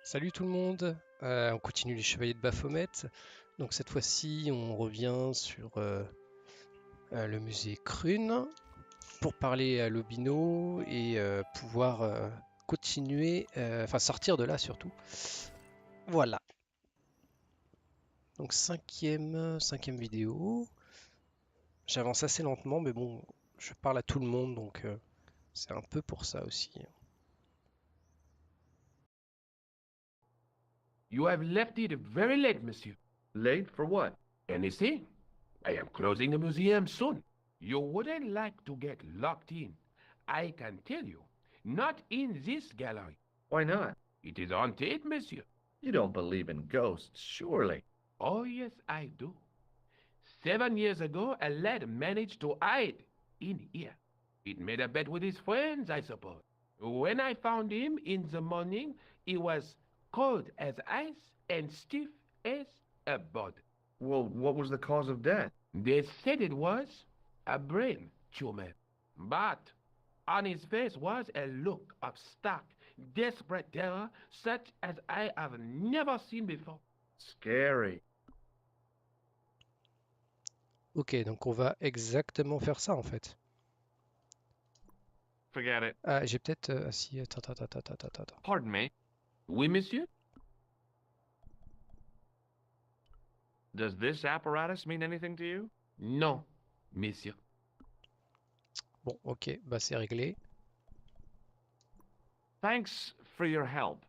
Salut tout le monde, on continue les Chevaliers de Baphomet. Donc cette fois-ci, on revient sur le musée Crune pour parler à l'Obino et pouvoir continuer, enfin sortir de là surtout. Voilà. Donc cinquième vidéo. J'avance assez lentement, mais bon, je parle à tout le monde, donc c'est un peu pour ça aussi. You have left it very late, monsieur. Late for what? Anything? I am closing the museum soon. You wouldn't like to get locked in. I can tell you. Not in this gallery. Why not? It is haunted, monsieur. You don't believe in ghosts, surely. Oh, yes, I do. 7 years ago, a lad managed to hide in here. He'd made a bet with his friends, I suppose. When I found him in the morning, he was cold as ice and stiff as a board. Well, what was the cause of death? They said it was a brain tumor. But on his face was a look of stark, desperate terror such as I have never seen before. Scary. Ok, donc on va exactement faire ça en fait. Forget it. Ah, j'ai peut-être... ah si, attends. Pardon me. Oui, monsieur? Does this apparatus mean anything to you? Non, monsieur. Bon, ok, bah c'est réglé. Thanks for your help.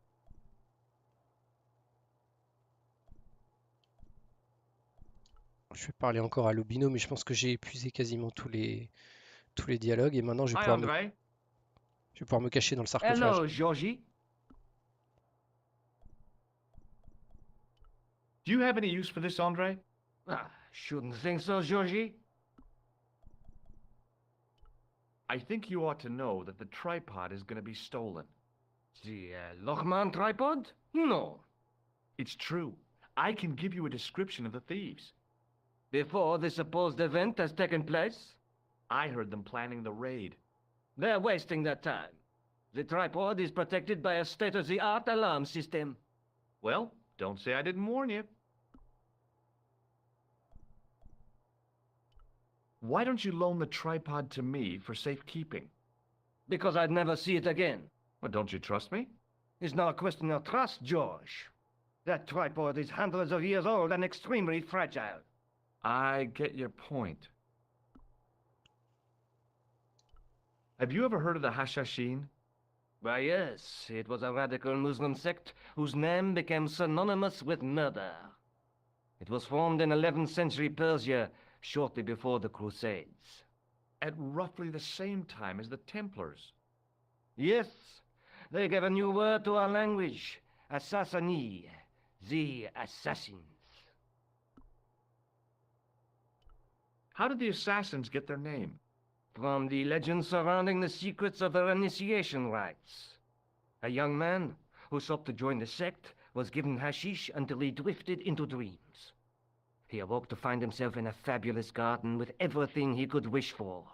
Je vais parler encore à l'Obino, mais je pense que j'ai épuisé quasiment tous les dialogues et maintenant je vais Hi, pouvoir André. me cacher dans le sarcophage. Hello, Georgie. Do you have any use for this, André? Shouldn't think so, Georgie. I think you ought to know that the tripod is going to be stolen. The Lochman tripod? No. It's true. I can give you a description of the thieves. Before the supposed event has taken place, I heard them planning the raid. they're wasting their time. The tripod is protected by a state-of-the-art alarm system. Well, don't say I didn't warn you. Why don't you loan the tripod to me for safekeeping? Because I'd never see it again. Well, don't you trust me? It's not a question of trust, George. That tripod is hundreds of years old and extremely fragile. I get your point. Have you ever heard of the Hashashin? Why, yes, it was a radical Muslim sect whose name became synonymous with murder. It was formed in 11th century Persia, shortly before the Crusades. At roughly the same time as the Templars. Yes, they gave a new word to our language, Assassini, the assassins. How did the assassins get their name? From the legends surrounding the secrets of their initiation rites. A young man who sought to join the sect was given hashish until he drifted into dreams. He awoke to find himself in a fabulous garden with everything he could wish for.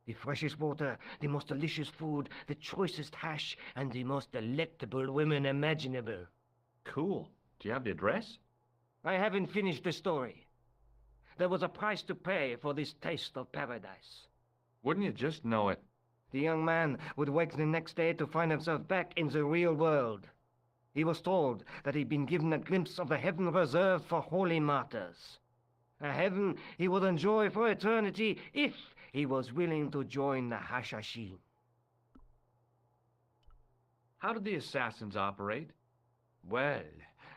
The freshest water, the most delicious food, the choicest hash, and the most delectable women imaginable. Cool. Do you have the address? I haven't finished the story. There was a price to pay for this taste of paradise. Wouldn't you just know it? The young man would wake the next day to find himself back in the real world. He was told that he'd been given a glimpse of the heaven reserved for holy martyrs. A heaven he would enjoy for eternity if he was willing to join the Hashashin. How did the assassins operate? Well,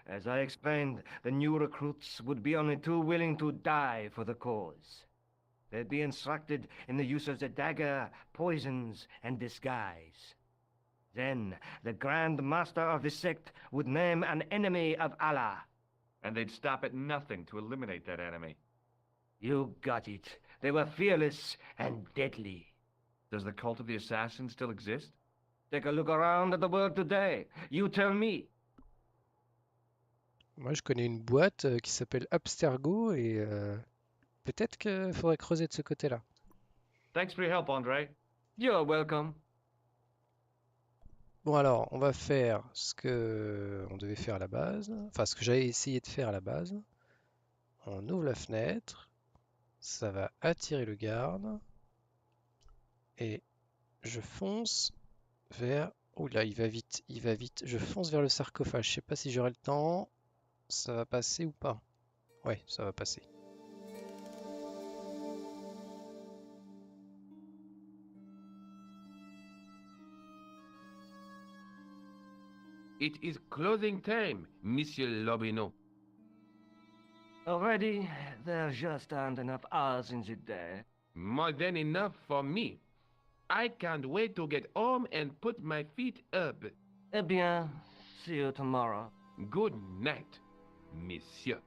as I explained, the new recruits would be only too willing to die for the cause. They'd be instructed in the use of the dagger, poisons, and disguise. Then, the Grand Master of the sect would name an enemy of Allah. And they'd stop at nothing to eliminate that enemy. You got it. They were fearless and deadly. Does the cult of the assassins still exist? Take a look around at the world today. You tell me. Moi, je connais une boîte qui s'appelle Abstergo et peut-être qu'il faudrait creuser de ce côté-là. Thanks for your help, André. You're welcome. Bon alors, on va faire ce que on devait faire à la base, enfin ce que j'avais essayé de faire à la base. On ouvre la fenêtre, ça va attirer le garde, et je fonce vers... Oh là, il va vite, il va vite. Je fonce vers le sarcophage, je sais pas si j'aurai le temps, ça va passer ou pas. Ouais, ça va passer. It is closing time, Monsieur Lobineau. Already, there just aren't enough hours in the day. More than enough for me. I can't wait to get home and put my feet up. Eh bien, see you tomorrow. Good night, Monsieur.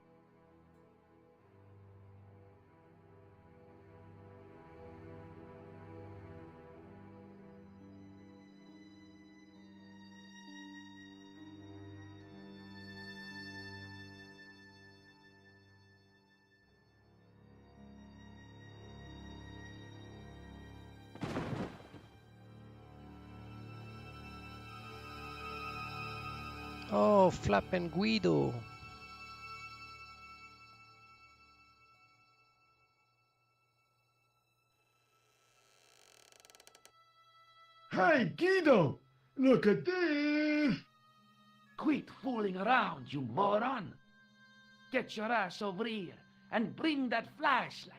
Oh, Flap and Guido! Hey, Guido! Look at this! Quit fooling around, you moron! Get your ass over here and bring that flashlight.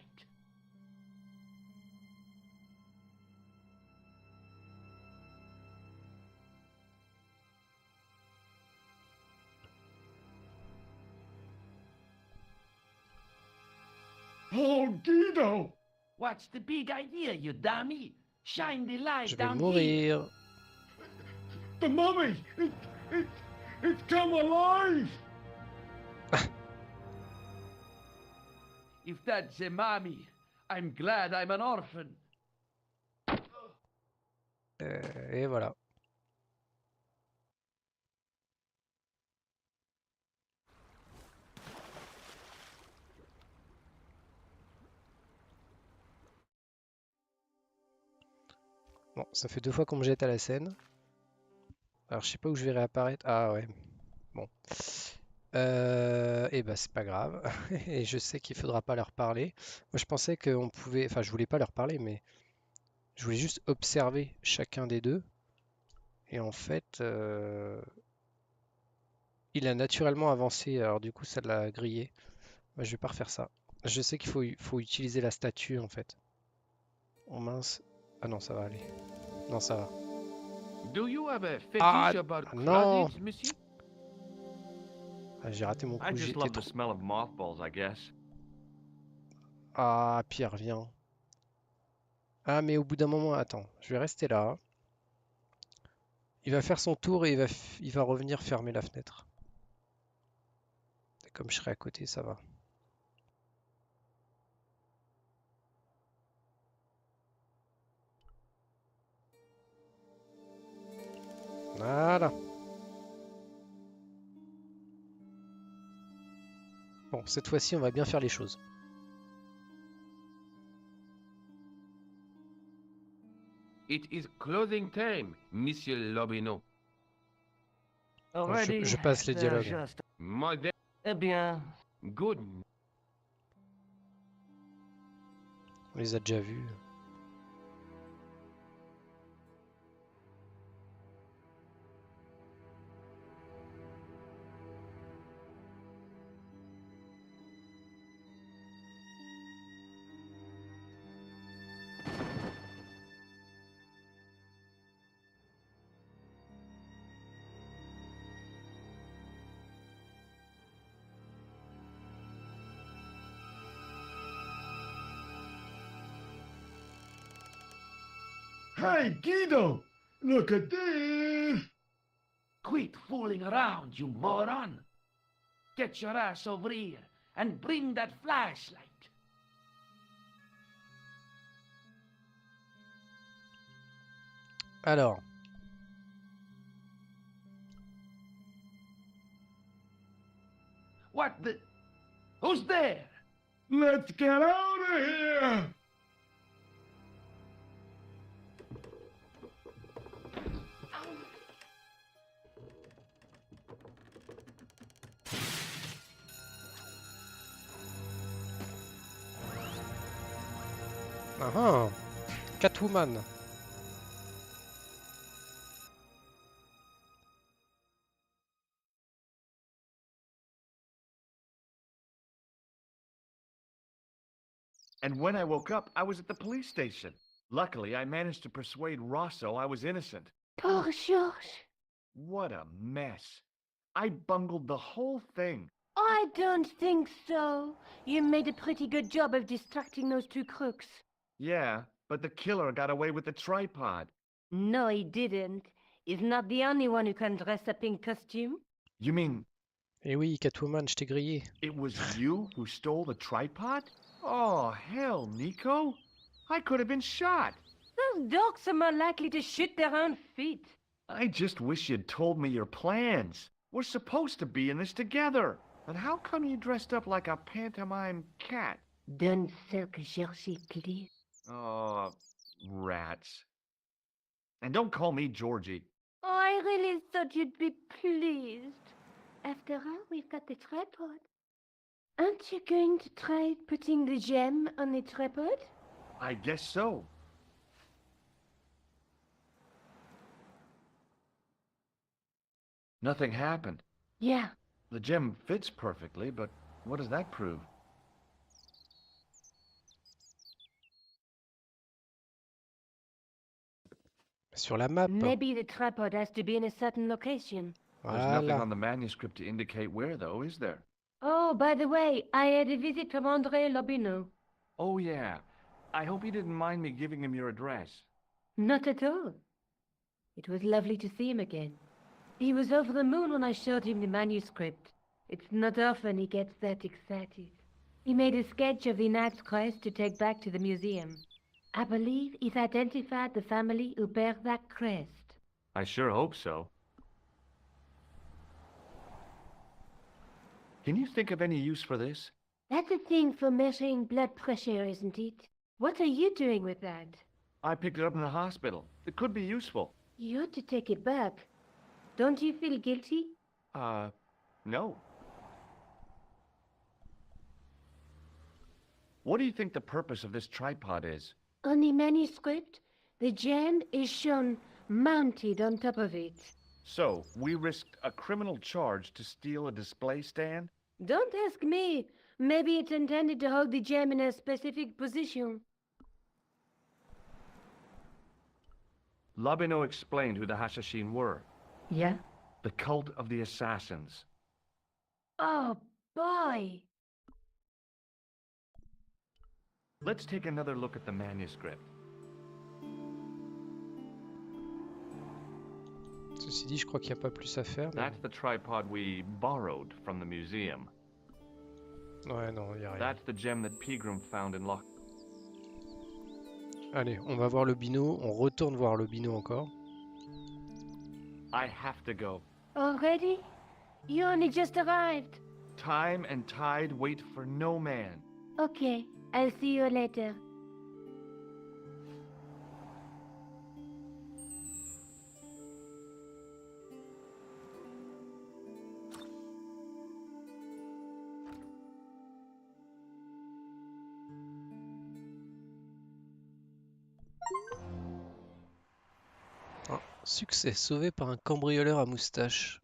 Oh, Guido! What's the big idea, you dummy? Shine the light Je vais down here. mourir. The mummy! It's come alive! If that's a mommy, I'm glad I'm an orphan. Et voilà. Bon, ça fait 2 fois qu'on me jette à la scène. Alors, je sais pas où je vais réapparaître. Ah ouais. Bon. Et bah, c'est pas grave. Et je sais qu'il faudra pas leur parler. Moi, je pensais qu'on pouvait. Enfin, je voulais pas leur parler, mais je voulais juste observer chacun des deux. Et en fait, il a naturellement avancé. Alors, du coup, ça l'a grillé. Bah, je vais pas refaire ça. Je sais qu'il faut utiliser la statue en fait. Oh mince. Ah non, ça va aller. Non, ça va. Do you have a fetish Ah, about non. closets, monsieur? Ah, j'ai raté mon coup. I just J'étais love the trop. smell of mothballs, I guess. Ah, Pierre, viens. Ah, mais au bout d'un moment, attends. Je vais rester là. Il va faire son tour et il va revenir fermer la fenêtre. Et comme je serai à côté, ça va. Voilà. Bon, cette fois-ci, on va bien faire les choses. It is closing time, Monsieur Lobineau. Already, Je passe les there dialogues. just... More than Eh bien, good. On les a déjà vus. Hey, Guido! Look at this! Quit fooling around, you moron! Get your ass over here and bring that flashlight. Alors, What the... Who's there? Let's get out of here! Ah ah, Catwoman. And when I woke up, I was at the police station. Luckily, I managed to persuade Rosso I was innocent. Poor George. What a mess. I bungled the whole thing. I don't think so. You made a pretty good job of distracting those two crooks. Yeah, but the killer got away with the tripod. No, he didn't. He's not the only one who can dress up in costume. You mean Eh oui, Catwoman, je t'ai grillé. it was you who stole the tripod? Oh, hell, Nico. I could have been shot. Those dogs are more likely to shoot their own feet. I just wish you'd told me your plans. We're supposed to be in this together. But how come you dressed up like a pantomime cat? Don't sulk, Georgie, please. Oh, rats. And don't call me Georgie. Oh, I really thought you'd be pleased. After all, we've got the tripod. Aren't you going to try putting the gem on the tripod? I guess so. Nothing happened. Yeah. The gem fits perfectly, but what does that prove? Sur la map. Maybe the tripod has to be in a certain location. There's nothing Voilà. on the manuscript to indicate where, though, is there? Oh, by the way, I had a visit from André Lobineau. Oh, yeah. I hope you didn't mind me giving him your address. Not at all. It was lovely to see him again. He was over the moon when I showed him the manuscript. It's not often he gets that excited. He made a sketch of the knight's crest to take back to the museum. I believe he's identified the family who bear that crest. I sure hope so. Can you think of any use for this? That's a thing for measuring blood pressure, isn't it? What are you doing with that? I picked it up in the hospital. It could be useful. You ought to take it back. Don't you feel guilty? No. What do you think the purpose of this tripod is? On the manuscript, the gem is shown mounted on top of it. So, we risked a criminal charge to steal a display stand? Don't ask me. Maybe it's intended to hold the gem in a specific position. Lobineau explained who the Hashashin were. Yeah? The cult of the assassins. Oh, boy! Let's take another look at the manuscript. Ceci dit, je crois qu'il n'y a pas plus à faire. Mais... That's the tripod we borrowed from the museum. Ouais, non, il n'y a rien. That's the gem that Pegram found in Loch. Allez, on va voir Lobino. On retourne voir Lobino encore. I have to go. Already? You only just arrived. Time and tide wait for no man. Okay, I'll see you later. Oh, succès, sauvé par un cambrioleur à moustache.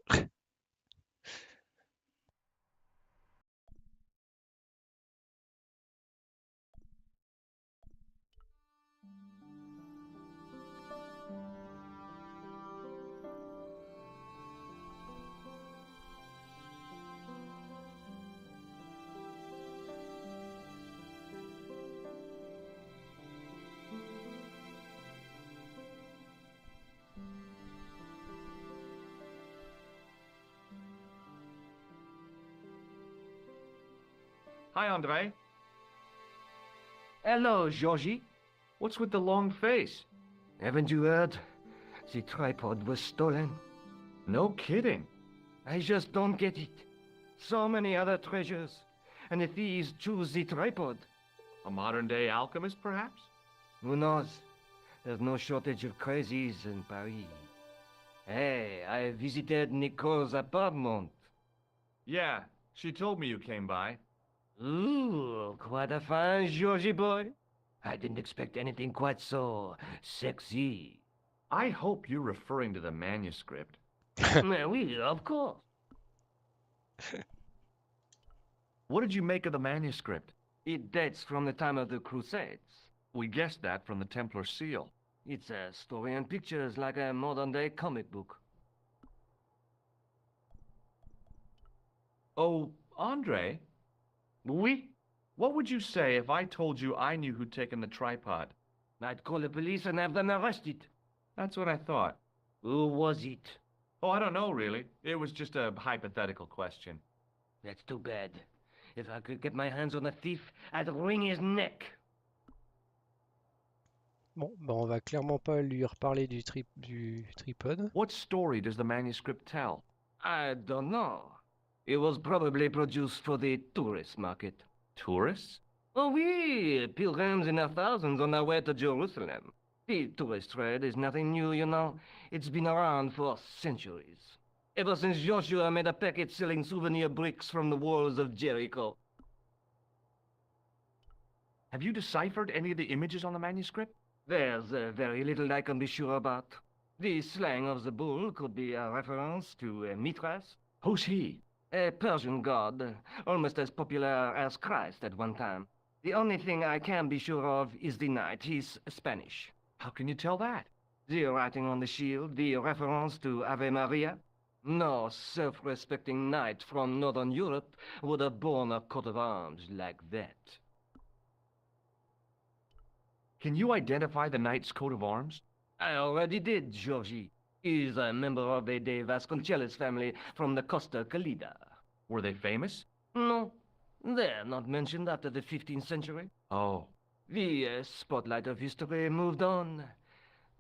Hi, Andre. Hello, Georgie. What's with the long face? Haven't you heard? The tripod was stolen. No kidding. I just don't get it. So many other treasures, and the thieves choose the tripod. A modern-day alchemist, perhaps? Who knows? There's no shortage of crazies in Paris. Hey, I visited Nicole's apartment. Yeah, she told me you came by. Ooh, quite a fine Georgie boy. I didn't expect anything quite so sexy. I hope you're referring to the manuscript. Oui, of course. What did you make of the manuscript? It dates from the time of the Crusades. We guessed that from the Templar seal. It's a story and pictures like a modern-day comic book. Oh, Andre, Oui? what would you say if I told you I knew who'd taken the tripod? I'd call the police and have them arrested. That's what I thought. Who was it? Oh, I don't know, really. It was just a hypothetical question. That's too bad. If I could get my hands on the thief, I'd wring his neck. Bon, bah on va clairement pas lui reparler du tripode. What story does the manuscript tell? I don't know. It was probably produced for the tourist market. Tourists? Oh, oui, pilgrims in their thousands on their way to Jerusalem. The tourist trade is nothing new, you know. It's been around for centuries. Ever since Joshua made a packet selling souvenir bricks from the walls of Jericho. Have you deciphered any of the images on the manuscript? There's very little I can be sure about. The slang of the bull could be a reference to Mithras, Who's he? a Persian god, almost as popular as Christ at one time. The only thing I can be sure of is the knight. He's Spanish. How can you tell that? The writing on the shield, the reference to Ave Maria. No self-respecting knight from Northern Europe would have borne a coat of arms like that. Can you identify the knight's coat of arms? I already did, Georgie. He's a member of the De Vasconcelos family from the Costa Calida. Were they famous? No, they're not mentioned after the 15th century. Oh. The spotlight of history moved on.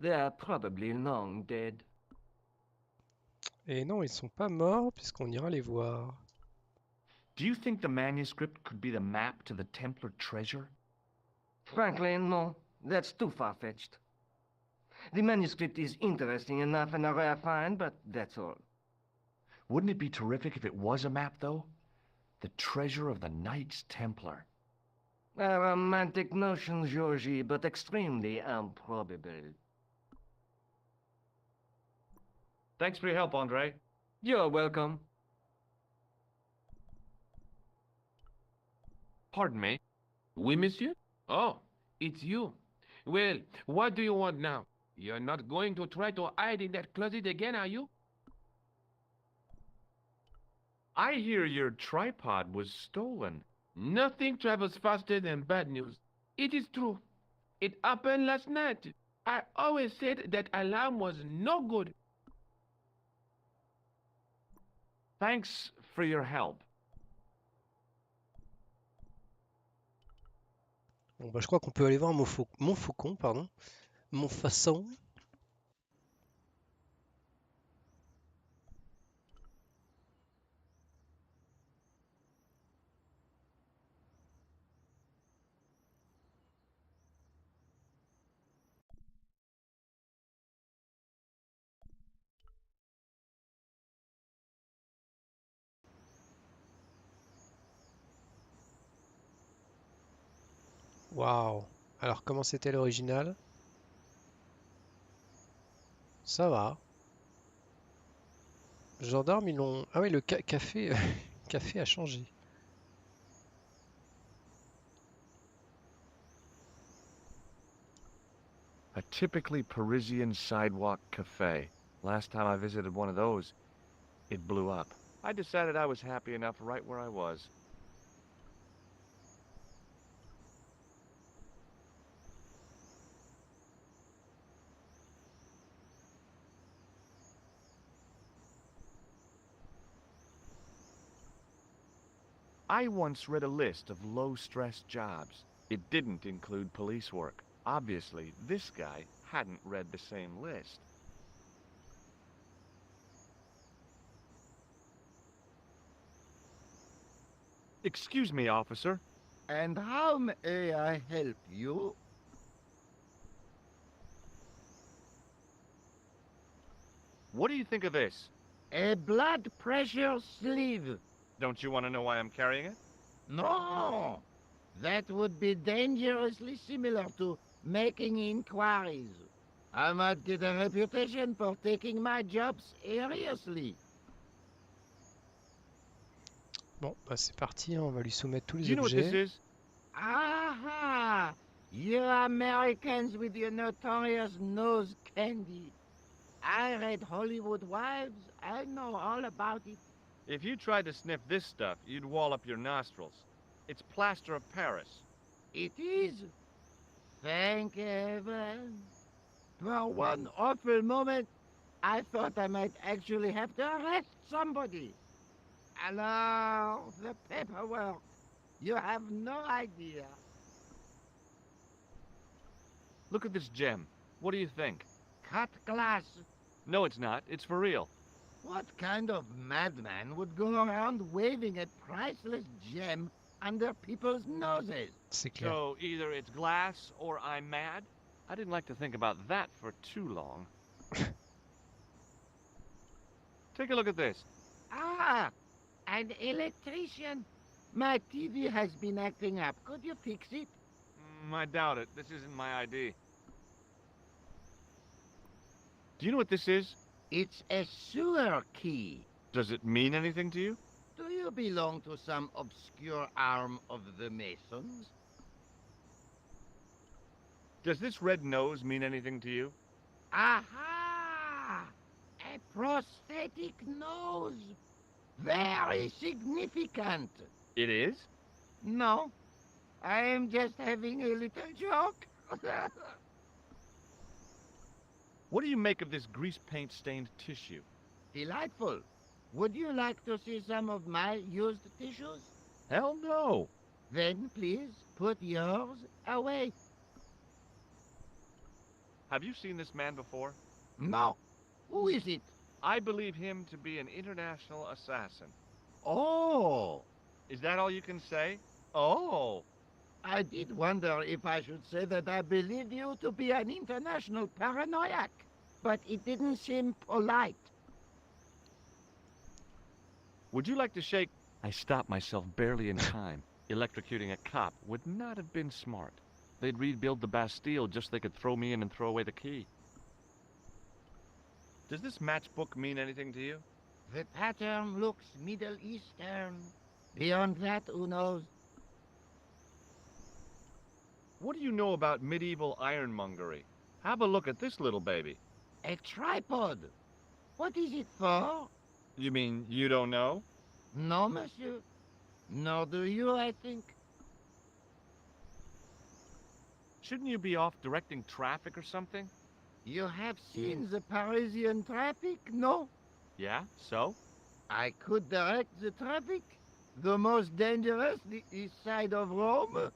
They're probably long dead. Et non, ils sont pas morts puisqu'on ira les voir. Do you think the manuscript could be the map to the Templar treasure? Frankly, no. That's too far-fetched. The manuscript is interesting enough and a rare find, but that's all. Wouldn't it be terrific if it was a map, though? The treasure of the Knights Templar. A romantic notion, Georgie, but extremely improbable. Thanks for your help, Andre. You're welcome. Pardon me. Oui, monsieur? Oh, it's you. Well, what do you want now? You're not going to try to hide in that closet again, are you? I hear your tripod was stolen. Nothing travels faster than bad news. It is true. It happened last night. I always said that alarm was no good. Thanks for your help. Bon, bah, je crois qu'on peut aller voir Montfaucon, pardon. Montfaucon. Waouh. Alors, comment c'était l'original? Ça va. Gendarme, ils l'ont... Ah oui, le café... café a changé. A typically Parisian sidewalk cafe. Last time I visited one of those, it blew up. I decided I was happy enough right where I was. I once read a list of low-stress jobs. It didn't include police work. Obviously, this guy hadn't read the same list. Excuse me, officer. And how may I help you? What do you think of this? A blood pressure sleeve. Don't you want to know why I'm carrying it? No. That would be dangerously similar to making inquiries. I might get a reputation for taking my job seriously. Bon, bah c'est parti, hein, on va lui soumettre tous Do les you know what this objets. is? Aha! You Americans with your notorious nose candy. I read Hollywood Wives. I know all about it. If you tried to sniff this stuff, you'd wall up your nostrils. It's plaster of Paris. It is. Thank heaven. For one awful moment, I thought I might actually have to arrest somebody. Alors, the paperwork. You have no idea. Look at this gem. What do you think? Cut glass. No, it's not. It's for real. What kind of madman would go around waving a priceless gem under people's noses? C'est clair. So either it's glass or I'm mad? I didn't like to think about that for too long. Take a look at this. Ah, an electrician. My TV has been acting up. Could you fix it? I doubt it. This isn't my ID. Do you know what this is? It's a sewer key. Does it mean anything to you? Do you belong to some obscure arm of the Masons? Does this red nose mean anything to you? Aha! A prosthetic nose. Very significant. It is? No, I am just having a little joke. What do you make of this grease paint stained tissue? Delightful. Would you like to see some of my used tissues? Hell no! Then please put yours away. Have you seen this man before? No. Who is it? I believe him to be an international assassin. Oh, Is that all you can say? Oh! I did wonder if I should say that I believe you to be an international paranoiac, but it didn't seem polite. Would you like to shake? I stopped myself barely in time. Electrocuting a cop would not have been smart. They'd rebuild the Bastille just so they could throw me in and throw away the key. Does this matchbook mean anything to you? The pattern looks Middle Eastern. Beyond that, who knows? What do you know about medieval ironmongery? Have a look at this little baby. A tripod. What is it for? You mean you don't know? No, monsieur. Nor do you, I think. Shouldn't you be off directing traffic or something? You have seen the Parisian traffic, no? Yeah, so? I could direct the traffic. The most dangerous, the east side of Rome.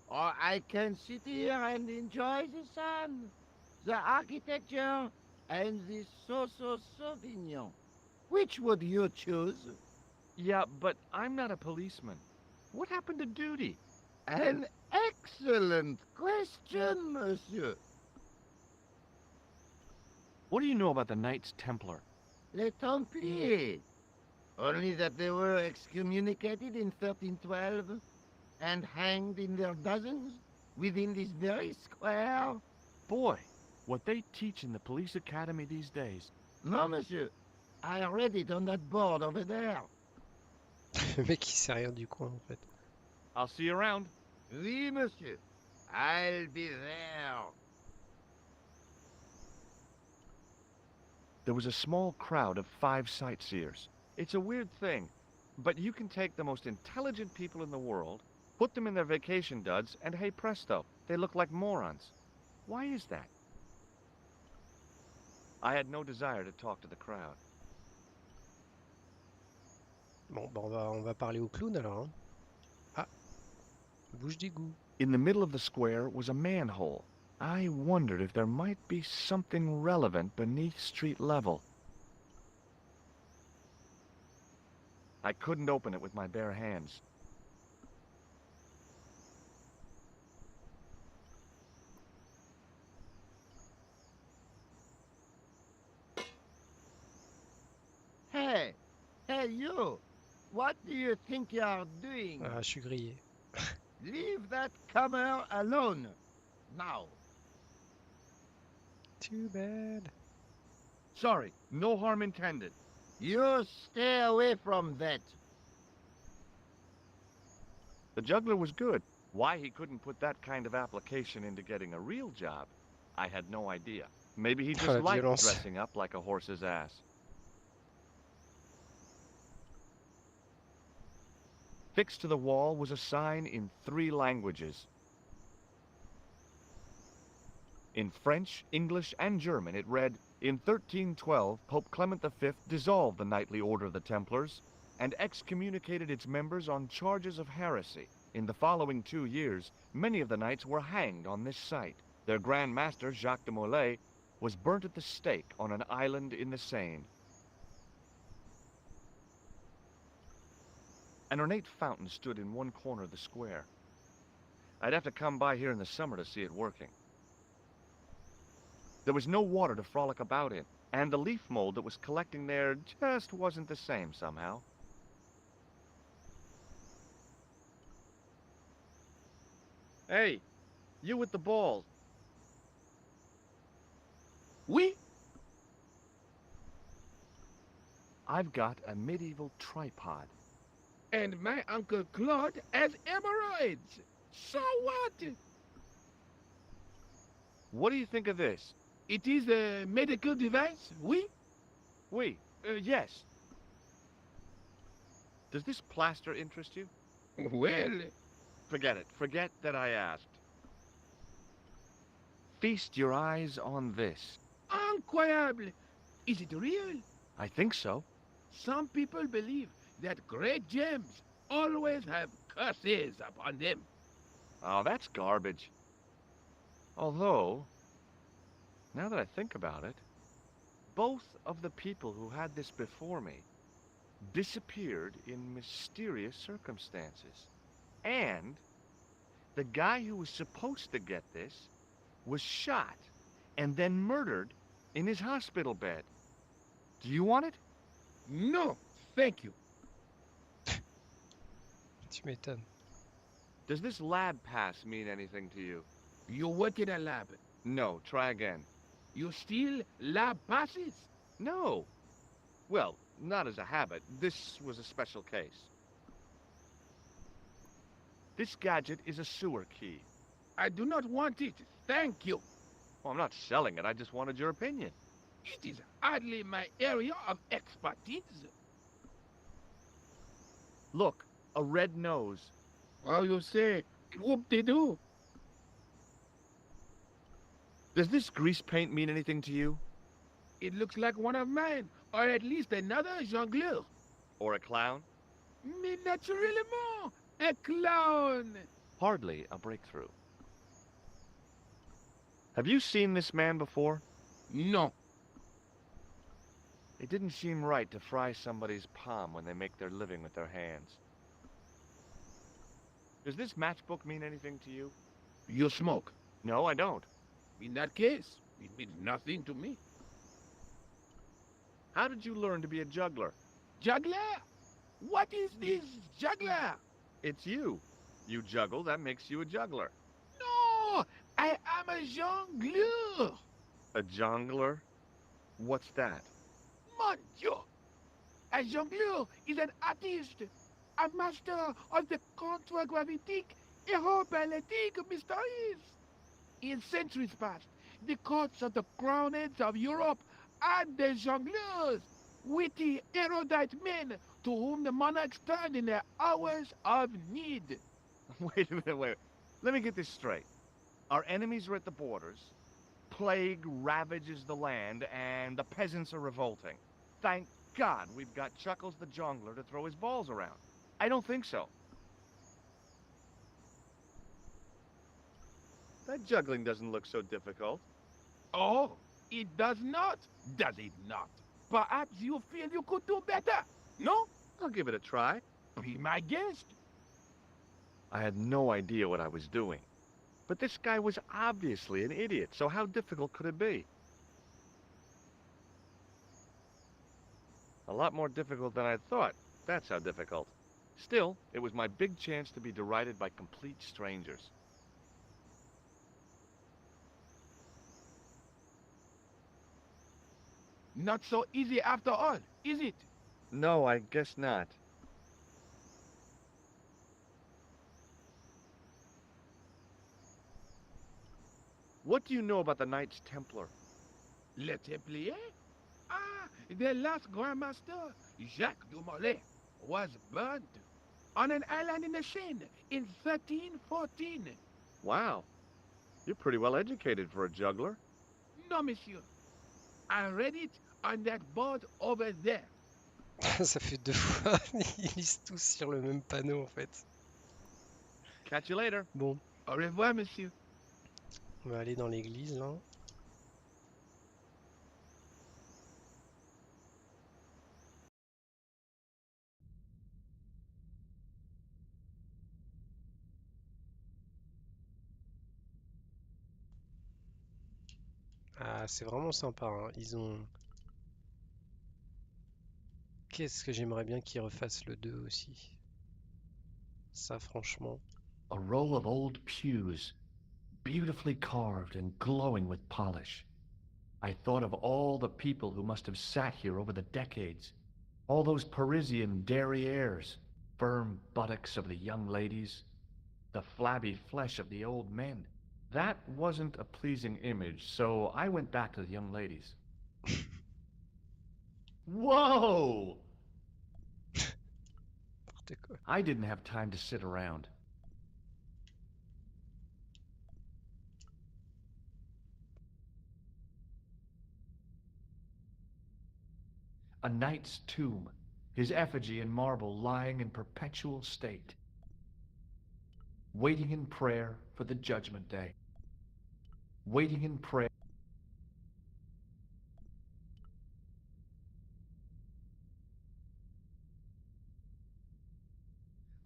Or I can sit here and enjoy the sun, the architecture, and the so-so Sauvignon. Which would you choose? Yeah, but I'm not a policeman. What happened to duty? An excellent question, monsieur. What do you know about the Knights Templar? Les Templiers. Only that they were excommunicated in 1312 and hanged in their dozens within this very square. Boy, what they teach in the police academy these days. No, monsieur. I read it on that board over there. Le mec il sait rien du coin en fait. I'll see you around. Oui, monsieur. I'll be there. There was a small crowd of 5 sightseers. It's a weird thing, but you can take the most intelligent people in the world, put them in their vacation duds, and hey presto, they look like morons. Why is that? I had no desire to talk to the crowd. Bon, bah on va parler au clown alors. Hein. Ah, bouche d'égout. In the middle of the square was a manhole. I wondered if there might be something relevant beneath street level. I couldn't open it with my bare hands. Hey, you. What do you think you are doing? Ah, je suis grillé. Leave that comer alone. Now. Too bad. Sorry, no harm intended. You stay away from that. The juggler was good. Why he couldn't put that kind of application into getting a real job, I had no idea. Maybe he Oh, just la liked violence. dressing up like a horse's ass. Fixed to the wall was a sign in 3 languages. In French, English, and German it read, "In 1312, Pope Clement V dissolved the knightly order of the Templars and excommunicated its members on charges of heresy. In the following 2 years, many of the knights were hanged on this site. Their Grand Master, Jacques de Molay, was burnt at the stake on an island in the Seine." An ornate fountain stood in one corner of the square. I'd have to come by here in the summer to see it working. There was no water to frolic about in, and the leaf mold that was collecting there just wasn't the same somehow. Hey, you with the balls. Oui? I've got a medieval tripod. And my Uncle Claude has hemorrhoids. So what? What do you think of this? It is a medical device, oui? Oui, yes. Does this plaster interest you? Well, Forget it. Forget that I asked. Feast your eyes on this. incroyable. Is it real? I think so. Some people believe that great gems always have curses upon them. Oh, that's garbage. Although, now that I think about it, both of the people who had this before me disappeared in mysterious circumstances. And the guy who was supposed to get this was shot and then murdered in his hospital bed. Do you want it? No, thank you. Tu m'étonnes. Does this lab pass mean anything to you? You work in a lab. No, try again. You steal lab passes? No. Well, not as a habit. This was a special case. This gadget is a sewer key. I do not want it. Thank you. Well, I'm not selling it. I just wanted your opinion. It is hardly my area of expertise. Look, a red nose. Oh, you say, whoop-de-doo. Does this grease paint mean anything to you? It looks like one of mine, or at least another jongleur. Or a clown? Mais naturellement, a clown. Hardly a breakthrough. Have you seen this man before? No. It didn't seem right to fry somebody's palm when they make their living with their hands. Does this matchbook mean anything to you? You smoke. No, I don't. In that case, it means nothing to me. How did you learn to be a juggler? Juggler? What is this juggler? It's you. You juggle, that makes you a juggler. No, I am a jongleur. A jongler? What's that? Mon Dieu! A jongleur is an artist, a master of the contragravitic aeroballetic mysteries. In centuries past, the courts of the crowned heads of Europe had the jongleurs, witty, erudite men to whom the monarchs turned in their hours of need. Wait a minute, wait. Let me get this straight. Our enemies are at the borders, plague ravages the land, and the peasants are revolting. Thank God we've got Chuckles the Jongler to throw his balls around. I don't think so. That juggling doesn't look so difficult. Oh, it does not, does it not? Perhaps you feel you could do better, no? I'll give it a try. Be my guest. I had no idea what I was doing. But this guy was obviously an idiot, so how difficult could it be? A lot more difficult than I thought. That's how difficult. Still, it was my big chance to be derided by complete strangers. Not so easy after all, is it? No, I guess not. What do you know about the Knights Templar? Les Templiers? Ah, their last Grand Master, Jacques de Molay, was burnt on an island in the Seine in 1314. Wow. You're pretty well educated for a juggler. No, monsieur. I read it on that board over there. Ça fait 2 fois, ils lisent tous sur le même panneau en fait. Catch you later. Bon, Au revoir, monsieur. on va aller dans l'église là. Ah, c'est vraiment sympa, hein. Ils ont... Qu'est-ce que j'aimerais bien qu'ils refassent le 2 aussi. Ça, franchement. A row of old pews, beautifully carved and glowing with polish. I thought of all the people who must have sat here over the decades. All those Parisian derrieres, firm buttocks of the young ladies, the flabby flesh of the old men. That wasn't a pleasing image, so I went back to the young ladies. Whoa! N'importe quoi. I didn't have time to sit around. A knight's tomb, his effigy in marble lying in perpetual state, waiting in prayer for the judgment day, waiting in prayer.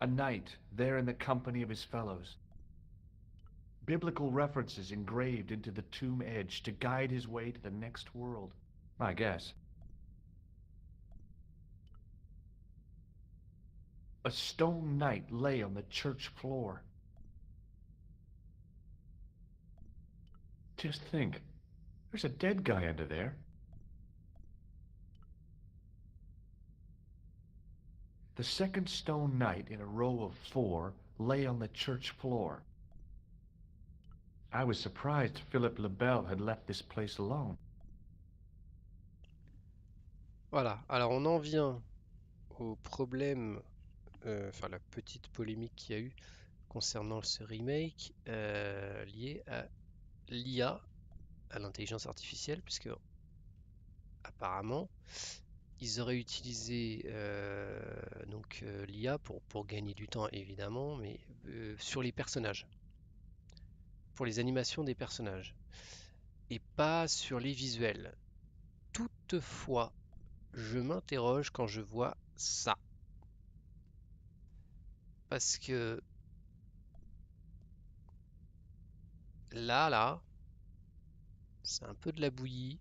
A knight there in the company of his fellows. Biblical references engraved into the tomb edge to guide his way to the next world, I guess. A stone knight lay on the church floor. Just think, there's a dead guy under there. The second stone knight in a row of 4 lay on the church floor. I was surprised Philippe le Bel had left this place alone. Voilà, alors on en vient au problème, enfin la petite polémique qu'il y a eu concernant ce remake lié à l'IA, à l'intelligence artificielle, puisque apparemment ils auraient utilisé l'IA pour gagner du temps évidemment, mais sur les personnages, pour les animations des personnages, et pas sur les visuels. Toutefois, je m'interroge quand je vois ça. Parce que là, c'est un peu de la bouillie.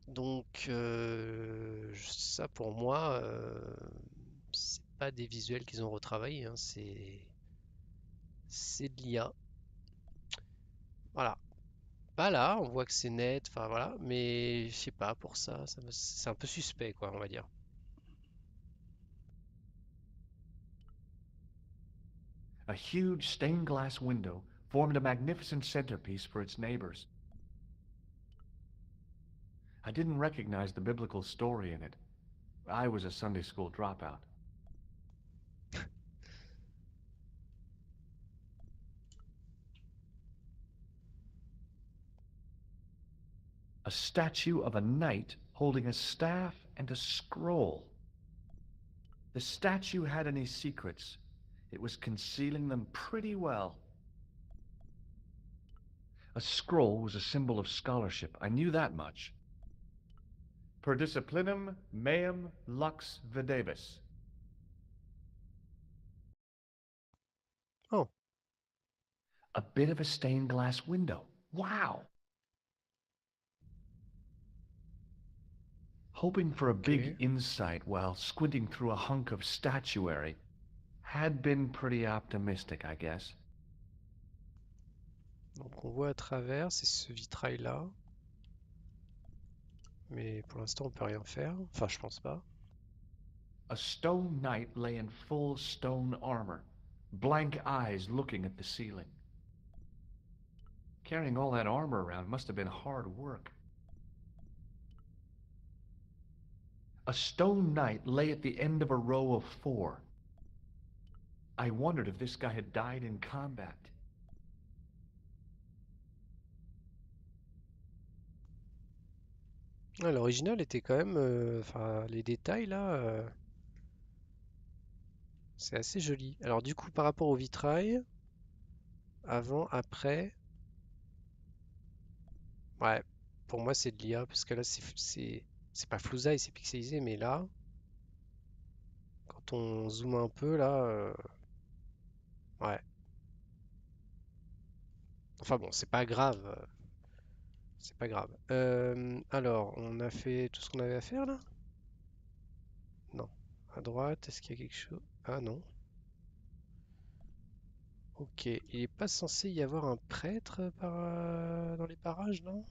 Donc ça pour moi, c'est pas des visuels qu'ils ont retravaillés, hein, c'est de l'IA. Voilà. Pas là, on voit que c'est net, enfin voilà, mais je sais pas, pour ça, c'est un peu suspect, quoi, on va dire. A huge stained glass window formed a magnificent centerpiece for its neighbors. I didn't recognize the biblical story in it. I was a Sunday school dropout. A statue of a knight holding a staff and a scroll. The statue had any secrets. It was concealing them pretty well. A scroll was a symbol of scholarship. I knew that much. Per disciplinum meum lux videbis. Oh, A bit of a stained glass window. Wow! Hoping for a big Ok. insight while squinting through a hunk of statuary had been pretty optimistic, I guess. Donc on voit à travers, c'est ce vitrail-là. Mais pour l'instant, on peut rien faire. Enfin, je pense pas. A stone knight lay in full stone armor, blank eyes looking at the ceiling. Carrying all that armor around must have been hard work. A stone knight lay at the end of a row of 4. I wondered if this guy had died in combat. Ah, l'original était quand même... Enfin, les détails là, c'est assez joli. Alors du coup, par rapport au vitrail, avant, après... Ouais, pour moi c'est de l'IA, parce que là c'est pas flousaille, c'est pixelisé, mais là, quand on zoome un peu là, ouais. Enfin bon, c'est pas grave, c'est pas grave. Alors, on a fait tout ce qu'on avait à faire là? Non. À droite, est-ce qu'il y a quelque chose? Ah non. Ok, il est pas censé y avoir un prêtre dans les parages, non?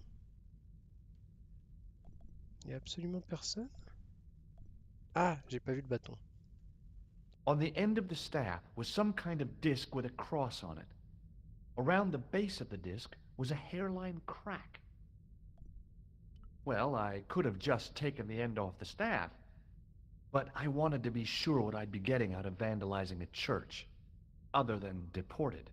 Il y a absolument personne? Ah, j'ai pas vu le bâton. On the end of the staff was some kind of disc with a cross on it. Around the base of the disc was a hairline crack. Well, I could have just taken the end off the staff, but I wanted to be sure what I'd be getting out of vandalizing a church, other than deported.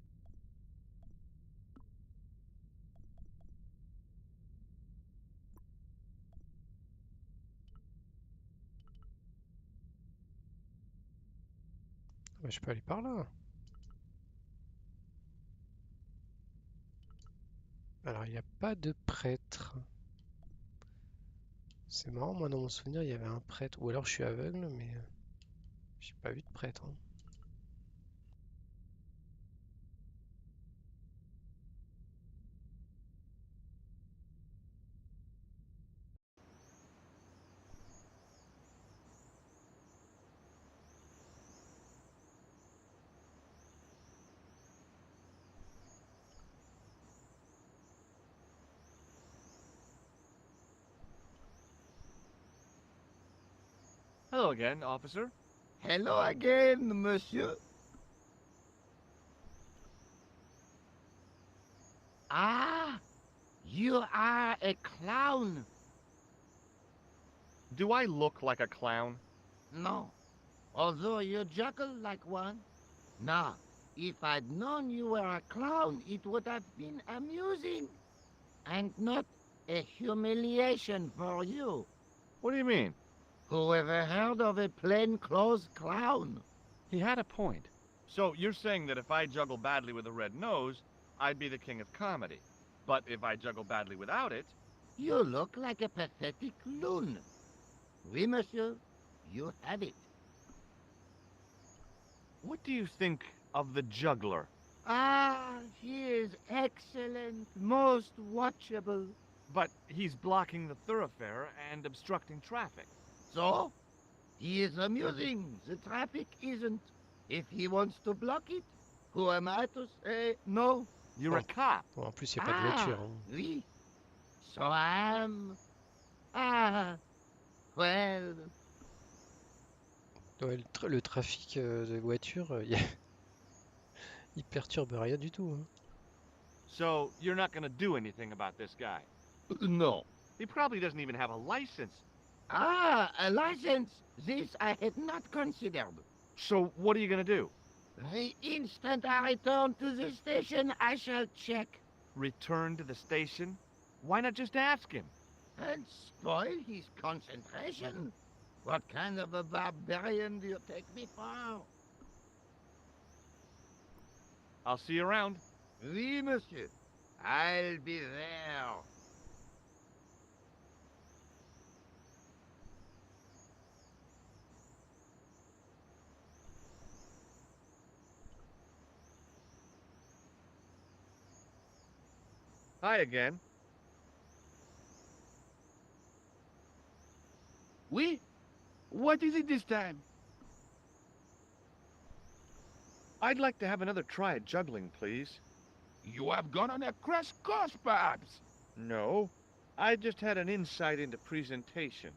Bah, je peux aller par là. Alors, il n'y a pas de prêtre. C'est marrant, moi dans mon souvenir, il y avait un prêtre. Ou alors je suis aveugle, mais j'ai pas vu de prêtre, hein. Hello again, officer. Hello again, monsieur. Ah, you are a clown. Do I look like a clown? No, although you juggle like one. Now, if I'd known you were a clown, it would have been amusing. And not a humiliation for you. What do you mean? Who ever heard of a plainclothes clown? He had a point. So you're saying that if I juggle badly with a red nose, I'd be the king of comedy. But if I juggle badly without it... You look like a pathetic loon. Oui, monsieur, you have it. What do you think of the juggler? Ah, he is excellent, most watchable. But he's blocking the thoroughfare and obstructing traffic. So, he is amusing, the traffic isn't. If he wants to block it, who am I to say no? You're a Bon. cop. Bon, en plus, il n'y a pas de Ah, voiture, hein. oui. So I am... Ah, well... Ouais, le trafic de voitures, il perturbe rien du tout, hein. So you're not gonna do anything about this guy? No. He probably doesn't even have a license. Ah, a license. This I had not considered. So what are you gonna do? The instant I return to the station, I shall check. Return to the station? Why not just ask him? And spoil his concentration. What kind of a barbarian do you take me for? I'll see you around. Oui, monsieur. I'll be there. Hi again. Oui? What is it this time? I'd like to have another try at juggling, please. You have gone on a crash course, perhaps? No, I just had an insight into presentation.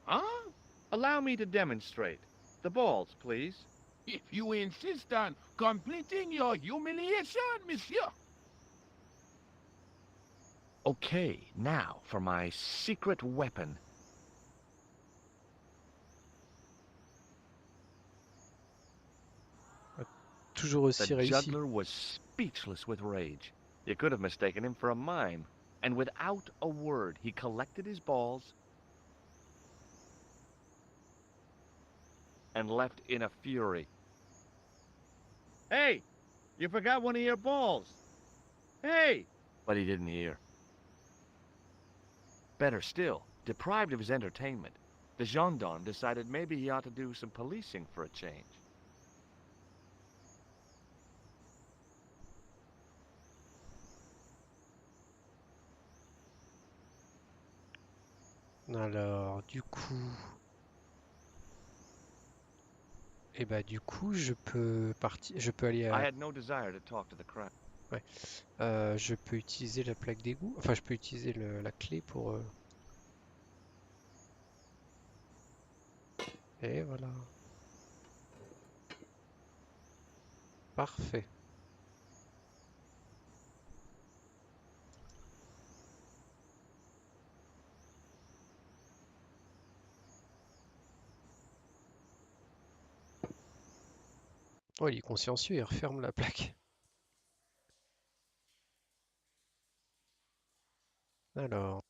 Huh? Allow me to demonstrate. The balls, please. If you insist on completing your humiliation, monsieur. Okay, now for my secret weapon. Toujours aussi The réussi. juggler was speechless with rage. You could have mistaken him for a mime. And without a word, he collected his balls and left in a fury. Hey! You forgot one of your balls! Hey! But he didn't hear. Better still, deprived of his entertainment, the gendarme decided maybe he ought to do some policing for a change. Alors, du coup... Et bah du coup, je peux partir, je peux aller I à... had no desire to talk to the crowd. Ouais. Je peux utiliser la plaque d'égout. Enfin, je peux utiliser la clé pour... Et voilà. Parfait. Oh, il est consciencieux, il referme la plaque. Alors...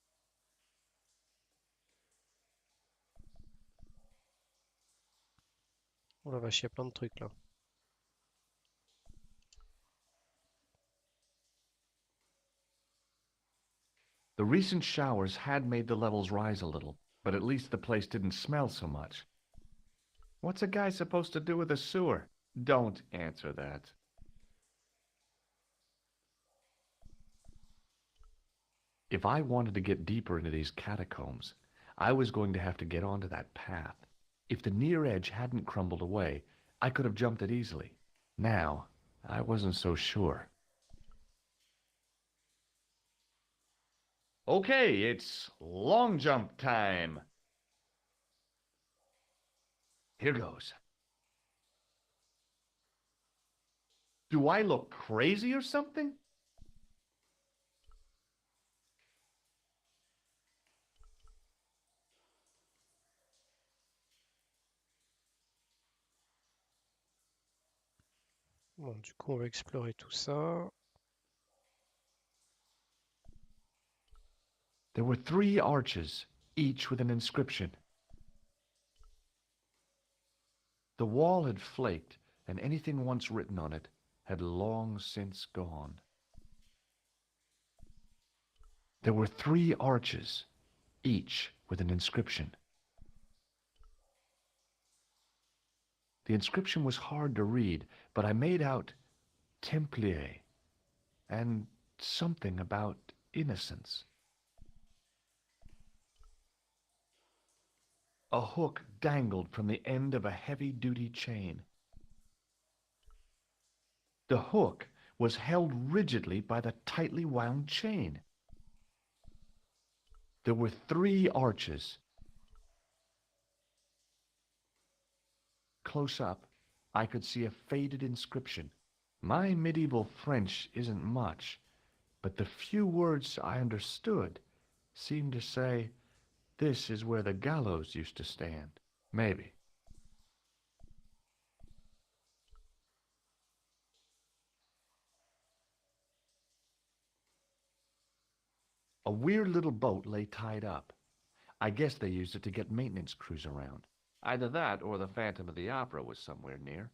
Oh la vache, il y a plein de trucs là. The recent showers had made the levels rise a little, but at least the place didn't smell so much. What's a guy supposed to do with a sewer? Don't answer that. If I wanted to get deeper into these catacombs, I was going to have to get onto that path. If the near edge hadn't crumbled away, I could have jumped it easily. Now, I wasn't so sure. Okay, it's long jump time. Here goes. Do I look crazy or something? Bon, du coup, on va explorer tout ça. There were 3 arches, each with an inscription. The wall had flaked, and anything once written on it had long since gone. There were 3 arches, each with an inscription. The inscription was hard to read, but I made out Templiers and something about innocence. A hook dangled from the end of a heavy-duty chain. The hook was held rigidly by the tightly wound chain. There were 3 arches. Close up, I could see a faded inscription. My medieval French isn't much, but the few words I understood seemed to say, "This is where the gallows used to stand." Maybe. A weird little boat lay tied up. I guess they used it to get maintenance crews around. Either that or the Phantom of the Opera was somewhere near.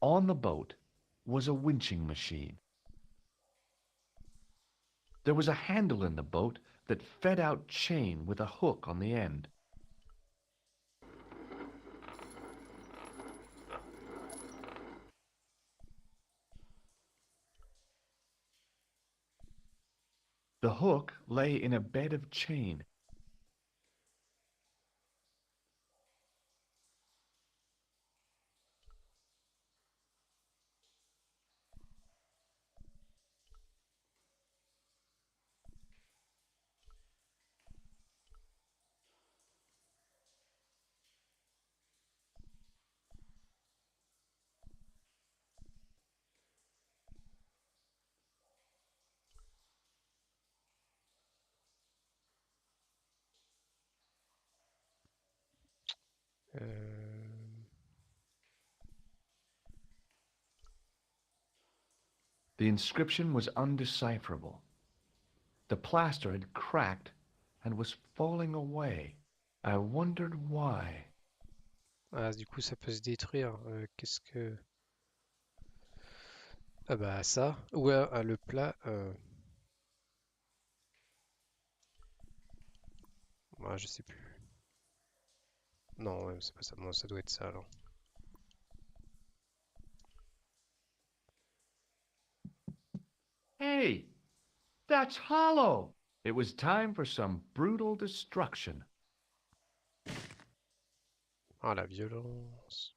On the boat was a winching machine. There was a handle in the boat that fed out chain with a hook on the end. The hook lay in a bed of chain. Euh, The inscription was undecipherable. The plaster had cracked and was falling away. I wondered why. Ah, du coup, ça peut se détruire. Qu'est-ce que... Ah bah ça. Ou le plat. Ah, je sais plus. Non, ouais, c'est pas ça. Non, ça doit être ça alors. Hey, that's hollow. It was time for some brutal destruction. Ah, la violence.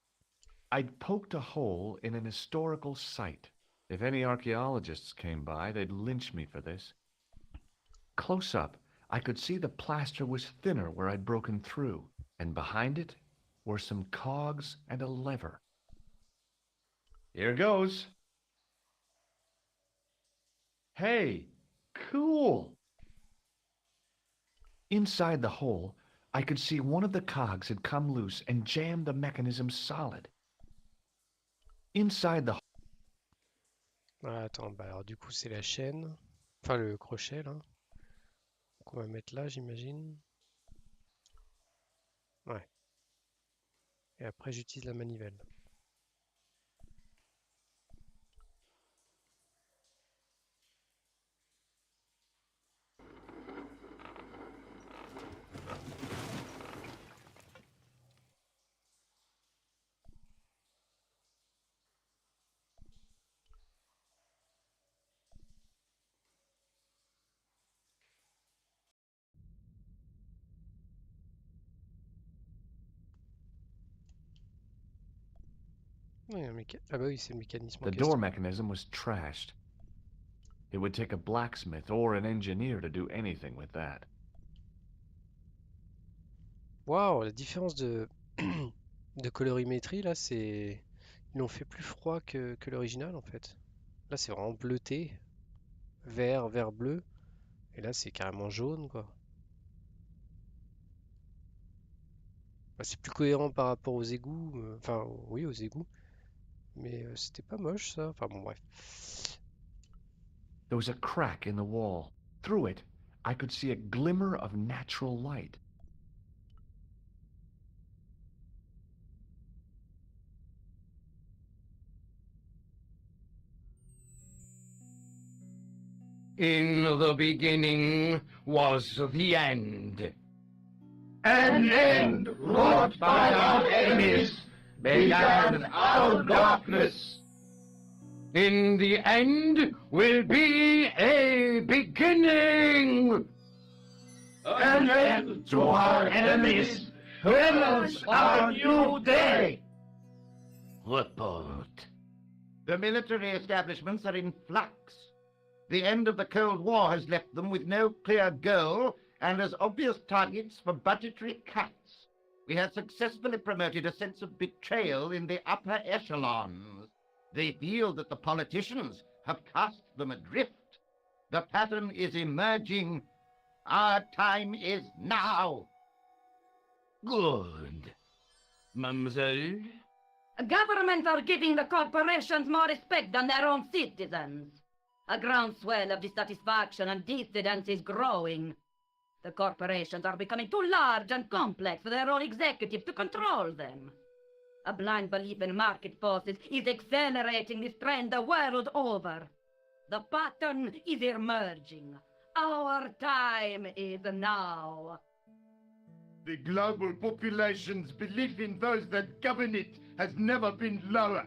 I'd poked a hole in an historical site. If any archaeologists came by, they'd lynch me for this. Close up, I could see the plaster was thinner where I'd broken through, and behind it were some cogs and a lever. Here goes. Hey, cool! Inside the hole, I could see one of the cogs had come loose and jammed the mechanism solid. Inside the Ah, attends, bah alors du coup, c'est la chaîne. Enfin, le crochet là. Qu'on va mettre là, j'imagine. Ouais. Et après, j'utilise la manivelle. Oui, ah bah oui, c'est le mécanisme en The door question. mechanism was trashed. It would take a blacksmith or an engineer to do anything with that. Waouh, la différence de, de colorimétrie là, c'est. Ils l'ont fait plus froid que l'original en fait. Là, c'est vraiment bleuté, vert, vert bleu. Et là, c'est carrément jaune quoi. Bah, c'est plus cohérent par rapport aux égouts. Enfin, oui, aux égouts. Mais c'était pas moche ça. Enfin bon, bref. There was a crack in the wall. Through it, I could see a glimmer of natural light. In the beginning was the end. An end wrought by our enemies began our darkness. In the end will be a beginning. An end to our enemies heralds our new day. Report. The military establishments are in flux. The end of the Cold War has left them with no clear goal and as obvious targets for budgetary cuts. We have successfully promoted a sense of betrayal in the upper echelons. They feel that the politicians have cast them adrift. The pattern is emerging. Our time is now. Good. Mademoiselle? Governments are giving the corporations more respect than their own citizens. A groundswell of dissatisfaction and dissidence is growing. The corporations are becoming too large and complex for their own executives to control them. A blind belief in market forces is accelerating this trend the world over. The pattern is emerging. Our time is now. The global population's belief in those that govern it has never been lower.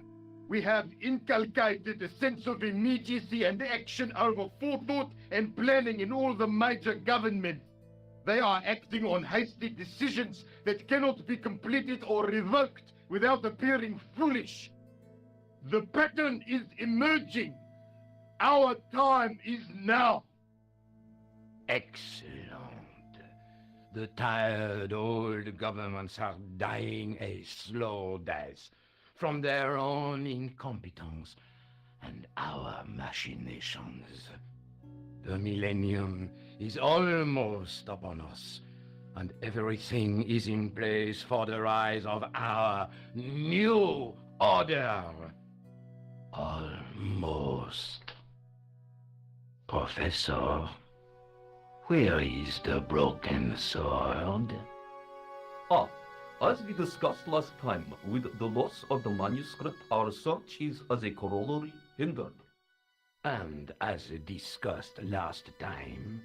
We have inculcated a sense of immediacy and action over forethought and planning in all the major governments. They are acting on hasty decisions that cannot be completed or revoked without appearing foolish. The pattern is emerging. Our time is now. Excellent. The tired old governments are dying a slow death from their own incompetence and our machinations. The millennium is almost upon us, and everything is in place for the rise of our new order. Almost. Professor, where is the broken sword? Ah, as we discussed last time, with the loss of the manuscript, our search is as a corollary hindered. And as discussed last time,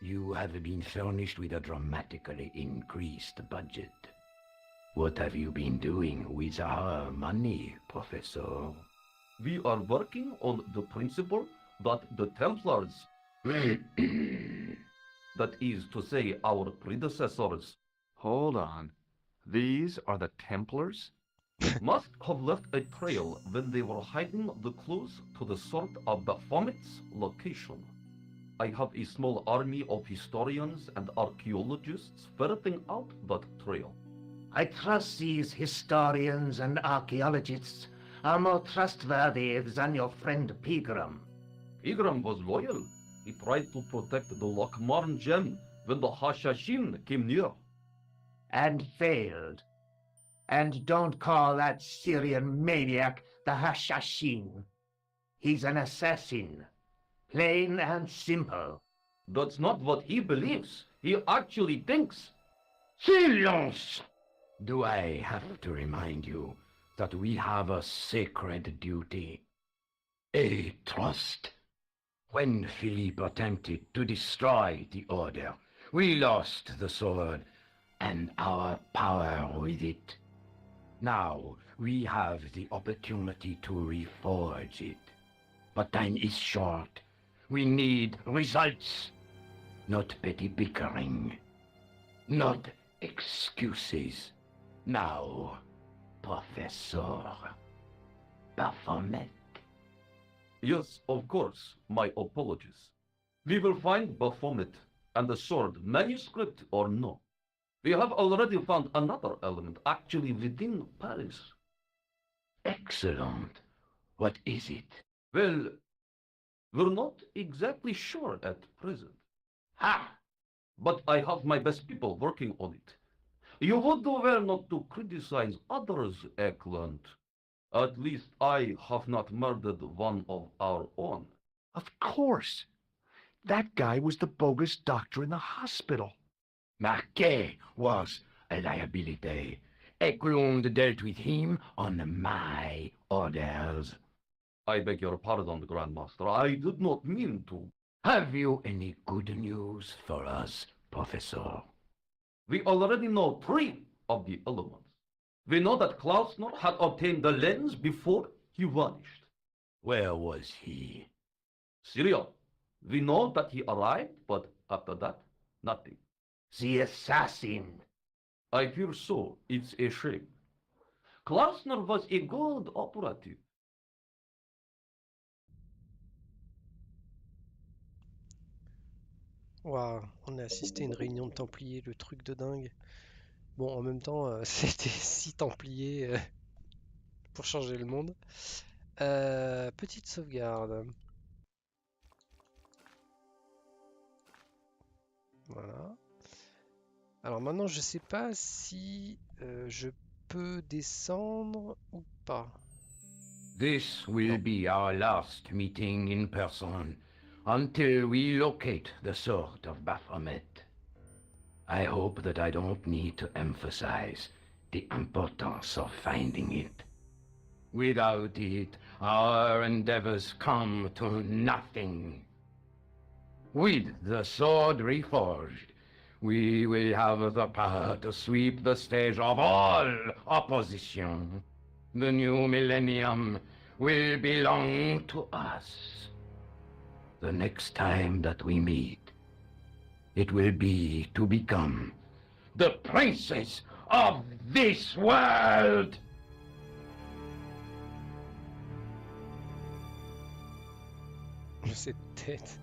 you have been furnished with a dramatically increased budget. What have you been doing with our money, Professor? We are working on the principle that the Templars, that is to say, our predecessors, Hold on. These are the Templars? must have left a trail when they were hiding the clues to the sword of Baphomet's location. I have a small army of historians and archaeologists ferreting out that trail. I trust these historians and archaeologists are more trustworthy than your friend Pegram. Pegram was loyal. He tried to protect the Lochmarn gem when the Hashashin came near. And failed. And don't call that Syrian maniac the Hashashin. He's an assassin. Plain and simple. That's not what he believes. He actually thinks. Silence! Do I have to remind you that we have a sacred duty? A trust? When Philippe attempted to destroy the Order, we lost the sword and our power with it. Now we have the opportunity to reforge it. But time is short. We need results, not petty bickering, not excuses. Now, Professor Baphomet. Yes, of course. My apologies. We will find Baphomet and the sword, manuscript or no. We have already found another element actually within Paris. Excellent. What is it? Well, we're not exactly sure at present. Ha! But I have my best people working on it. You would do well not to criticize others, Eklund. At least I have not murdered one of our own. Of course. That guy was the bogus doctor in the hospital. Marquet was a liability. Eklund dealt with him on my orders. I beg your pardon, Grandmaster. I did not mean to. Have you any good news for us, Professor? We already know 3 of the elements. We know that Klausner had obtained the lens before he vanished. Where was he? Syria. We know that he arrived, but after that, nothing. The assassin. I fear so. It's a shame. Klausner was a good operative. Waouh, on a assisté à une réunion de Templiers, le truc de dingue. Bon, en même temps, c'était 6 Templiers pour changer le monde. Petite sauvegarde. Voilà. Alors maintenant, je sais pas si je peux descendre ou pas. This will be our last meeting in person until we locate the sword of Baphomet. I hope that I don't need to emphasize the importance of finding it. Without it, our endeavors come to nothing. With the sword reforged, we will have the power to sweep the stage of all opposition. The new millennium will belong to us. The next time that we meet, it will be to become the princes of this world! Cette tête.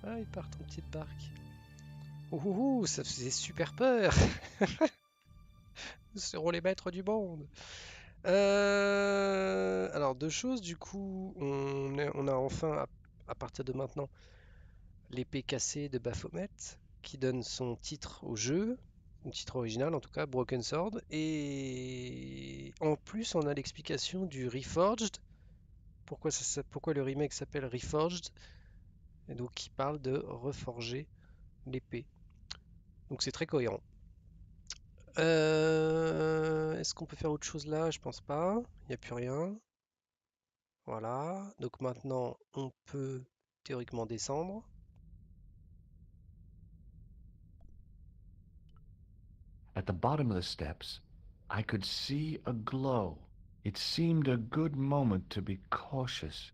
Ah, ils partent en petite barque. Ouh, ça faisait super peur. Nous serons les maîtres du monde. Alors, 2 choses, du coup, on a enfin, à partir de maintenant, l'épée cassée de Baphomet, qui donne son titre au jeu, le titre original en tout cas, Broken Sword. Et en plus, on a l'explication du Reforged. Pourquoi le remake s'appelle Reforged? Et donc, qui parle de reforger l'épée. Donc, c'est très cohérent. Est-ce qu'on peut faire autre chose là? Je pense pas. Il n'y a plus rien. Voilà. Donc maintenant, on peut théoriquement descendre. At the bottom of the steps, I could see a glow. It seemed a good moment to be cautious.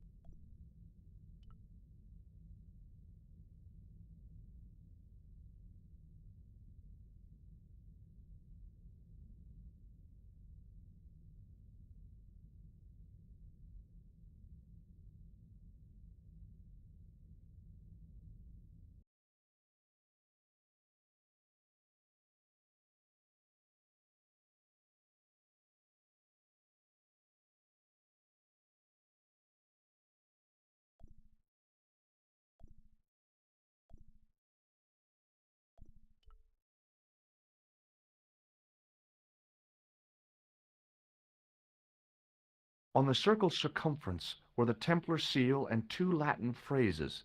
On the circle's circumference were the Templar seal and 2 Latin phrases.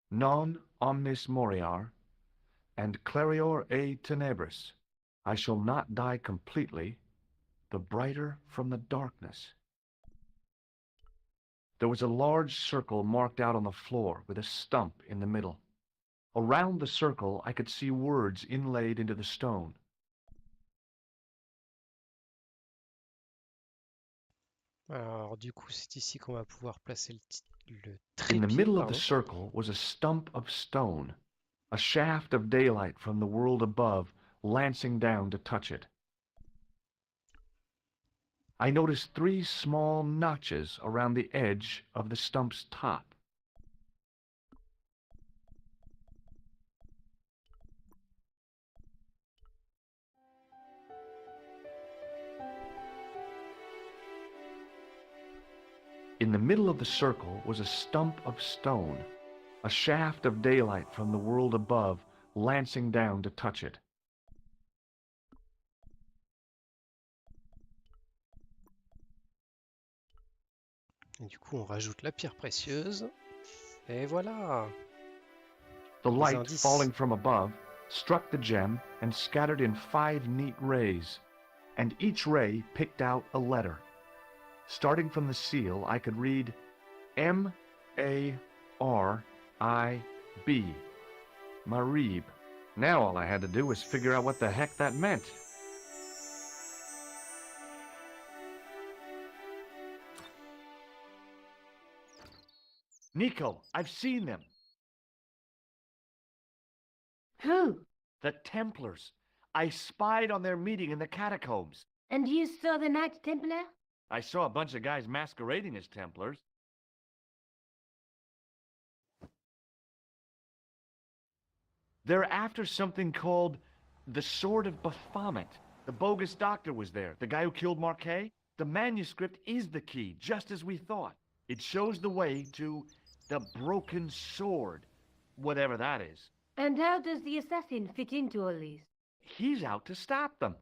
Non omnis moriar and clarior e tenebris. I shall not die completely, the brighter from the darkness. There was a large circle marked out on the floor with a stump in the middle. Around the circle I could see words inlaid into the stone. Alors du coup, c'est ici qu'on va pouvoir placer le In trépied. the middle of the Pardon. circle was a stump of stone, a shaft of daylight from the world above lancing down to touch it. I noticed 3 small notches around the edge of the stump's top. In the middle of the circle was a stump of stone, a shaft of daylight from the world above lancing down to touch it. Et du coup, on rajoute la pierre précieuse. Et voilà. The Les light indices. falling from above struck the gem and scattered in 5 neat rays, and each ray picked out a letter. Starting from the seal, I could read M-A-R-I-B, Marib. Now all I had to do was figure out what the heck that meant. Nico, I've seen them. Who? The Templars. I spied on their meeting in the catacombs. And you saw the Knights Templar? I saw a bunch of guys masquerading as Templars. They're after something called the Sword of Baphomet. The bogus doctor was there, the guy who killed Marquet. The manuscript is the key, just as we thought. It shows the way to the broken sword, whatever that is. And how does the assassin fit into all this? He's out to stop them.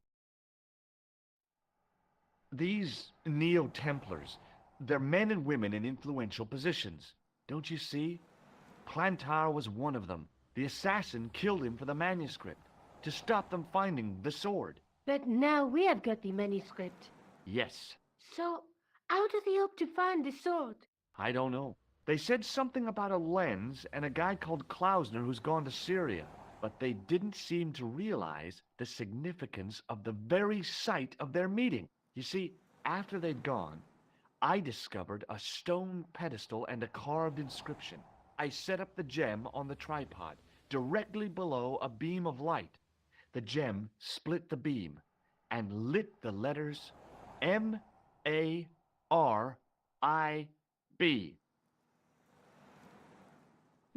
These Neo-Templars, they're men and women in influential positions. Don't you see? Plantar was one of them. The assassin killed him for the manuscript, to stop them finding the sword. But now we have got the manuscript. Yes. So, how do they hope to find the sword? I don't know. They said something about a lens and a guy called Klausner who's gone to Syria, but they didn't seem to realize the significance of the very site of their meeting. You see, after they'd gone, I discovered a stone pedestal and a carved inscription. I set up the gem on the tripod, directly below a beam of light. The gem split the beam and lit the letters M-A-R-I-B.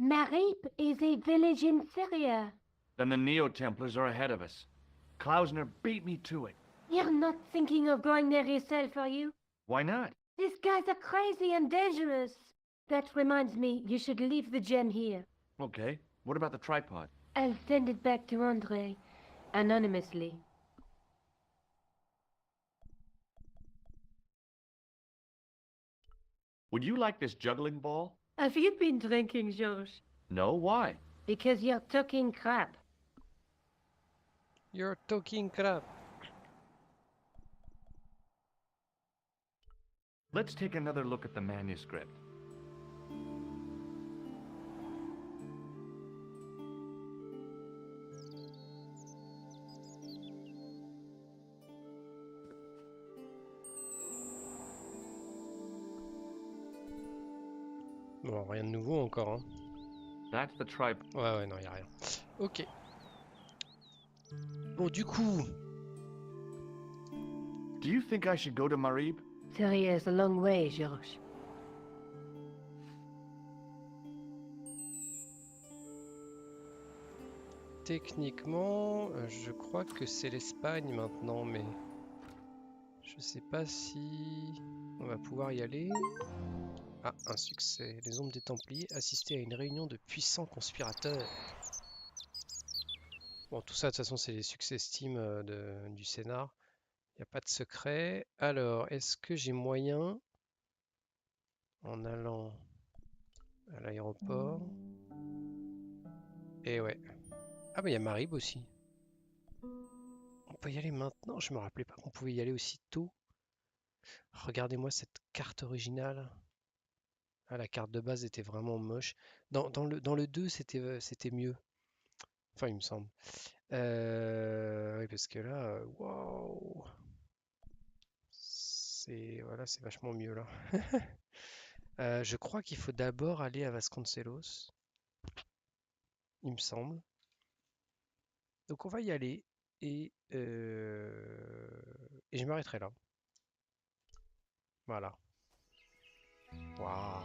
Marib is a village in Syria. Then the Neo-Templars are ahead of us. Klausner beat me to it. You're not thinking of going there yourself, are you? Why not? These guys are crazy and dangerous. That reminds me, you should leave the gem here. Okay, What about the tripod? I'll send it back to Andre, anonymously. Would you like this juggling ball? Have you been drinking, George? No, why? Because you're talking crap. You're talking crap. Let's take another look at the manuscript. Bon, rien de nouveau encore, hein. That's the tripod. Ouais, non, y a rien. Ok. Bon, du coup, Do you think I should go to Marib? Syria's a long way, George. techniquement, je crois que c'est l'Espagne maintenant, mais je sais pas si on va pouvoir y aller. Ah, un succès. Les ombres des Templiers assister à une réunion de puissants conspirateurs. Bon, tout ça, de toute façon, c'est les succès Steam du scénar. Il n'y a pas de secret. Alors, est-ce que j'ai moyen, en allant à l'aéroport... Et ouais. Ah bah il y a Marib aussi. On peut y aller maintenant. Je me rappelais pas qu'on pouvait y aller aussi tôt. Regardez-moi cette carte originale. Ah, la carte de base était vraiment moche. Dans le 2, c'était mieux. Enfin, il me semble. Oui, parce que là, waouh. Voilà, c'est vachement mieux là. Je crois qu'il faut d'abord aller à Vasconcelos. Il me semble. Donc on va y aller et je m'arrêterai là. Voilà. Waouh.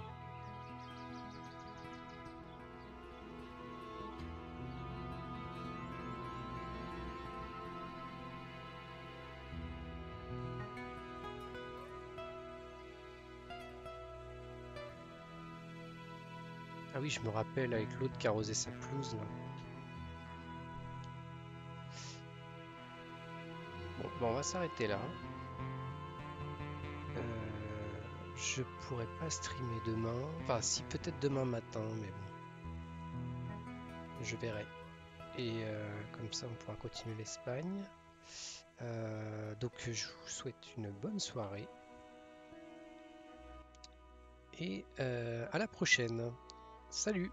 Ah oui, je me rappelle avec l'autre qui arrosait sa pelouse là. Bon, ben, on va s'arrêter là. Je pourrais pas streamer demain. Enfin, si, peut-être demain matin, mais bon. Je verrai. Et comme ça, on pourra continuer l'Espagne. Donc, je vous souhaite une bonne soirée. Et à la prochaine. Salut!